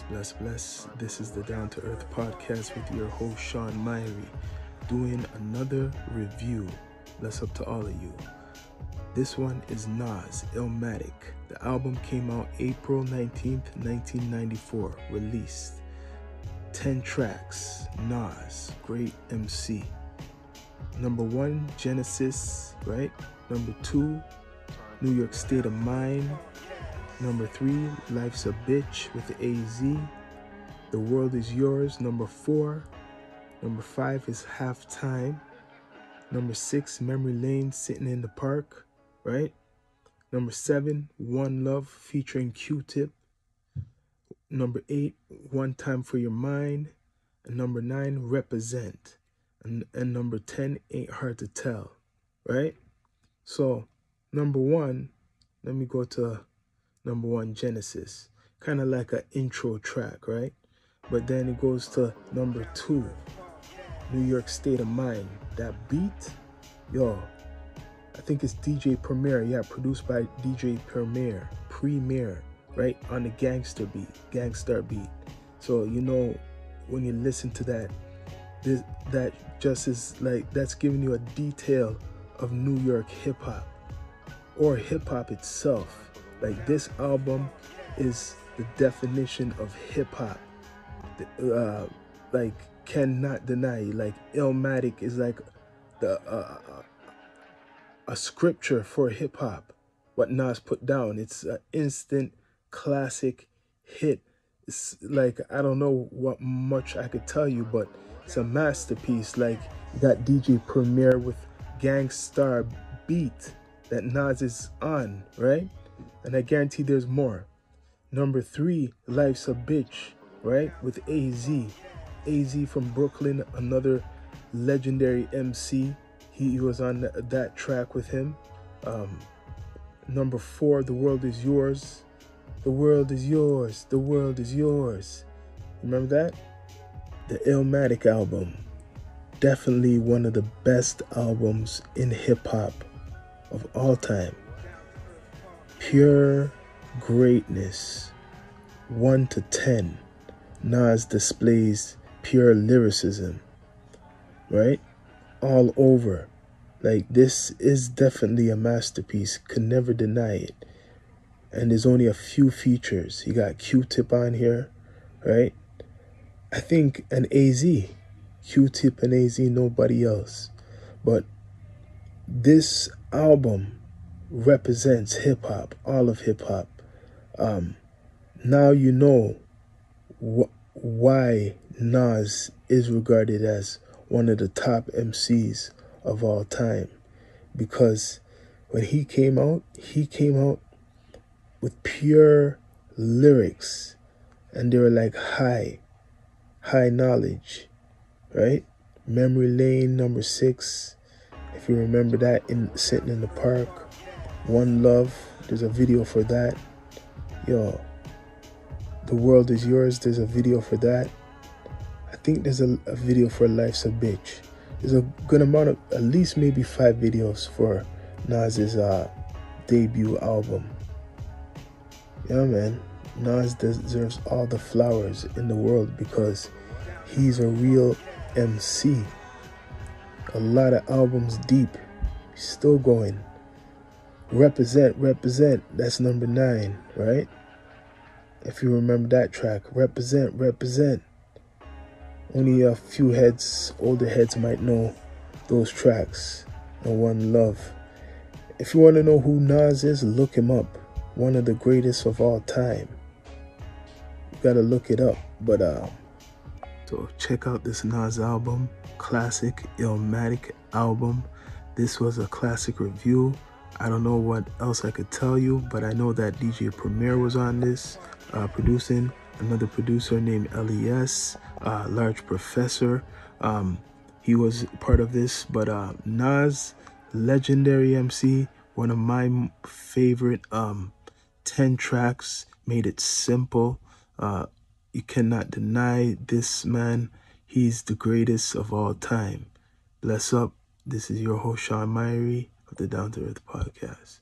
Bless. This is the Down to Earth podcast with your host Sean Myrie, doing another review. Bless up to all of you. This one is NAS Illmatic. The album came out April 19th, 1994. Released 10 tracks. Nas, great MC. Number 1, Genesis, right? Number 2, New York State of Mind. Number 3, Life's a Bitch with the AZ. The World Is Yours, number 4. Number 5 is Halftime. Number 6, Memory Lane, Sitting in the Park, right? Number 7, One Love featuring Q-Tip. Number 8, One Time for Your Mind. And number 9, Represent. And number 10, Ain't Hard to Tell, right? So, number 1, let me go to number 1, Genesis. Kind of like an intro track, right? But then it goes to number 2, New York State of Mind. That beat, yo, I think it's DJ Premier. Yeah, produced by DJ Premier, right? On the Gangster beat. So, you know, when you listen to that, that just is like, that's giving you a detail of New York hip hop or hip hop itself. Like, this album is the definition of hip hop. Like, cannot deny. Like, Illmatic is like the a scripture for hip hop. What Nas put down, it's an instant classic hit. It's like, I don't know what much I could tell you, but it's a masterpiece. Like, you got DJ Premier with Gangstar beat that Nas is on, right? And I guarantee there's more. Number 3, Life's a Bitch, right? With AZ. AZ from Brooklyn, another legendary MC. He was on that track with him. Number 4, The World Is Yours. The World Is Yours. The World Is Yours. Remember that? The Illmatic album. Definitely one of the best albums in hip-hop of all time. Pure greatness. 1 to 10. Nas displays pure lyricism, right? All over. Like, this is definitely a masterpiece. Could never deny it. And there's only a few features. You got Q-Tip on here, right? I think an AZ. Q-Tip and AZ, nobody else. But this album represents hip-hop, all of hip-hop. Now you know why Nas is regarded as one of the top MCs of all time. Because when he came out with pure lyrics, and they were like high knowledge, right? Memory Lane, number 6, if you remember that, in Sitting in the Park. One Love, there's a video for that. Yo, The World Is Yours, there's a video for that. I think there's a video for Life's a Bitch. There's a good amount of, at least maybe 5 videos for Nas's debut album. Yeah, man, Nas deserves all the flowers in the world because he's a real MC. A lot of albums deep, he's still going. Represent, that's number 9, right? If you remember that track, Represent. Only a few older heads might know those tracks. And One Love. If you want to know who Nas is, look him up. One of the greatest of all time. You gotta look it up. But so check out this Nas album, classic Illmatic album. This was a classic review. I don't know what else I could tell you, but I know that DJ Premier was on this, producing. Another producer named LES, Large Professor. He was part of this, but Nas, legendary MC, one of my favorite 10 tracks, made it simple. You cannot deny this man. He's the greatest of all time. Bless up. This is your host, Sean Myrie, of the Down to Earth podcast.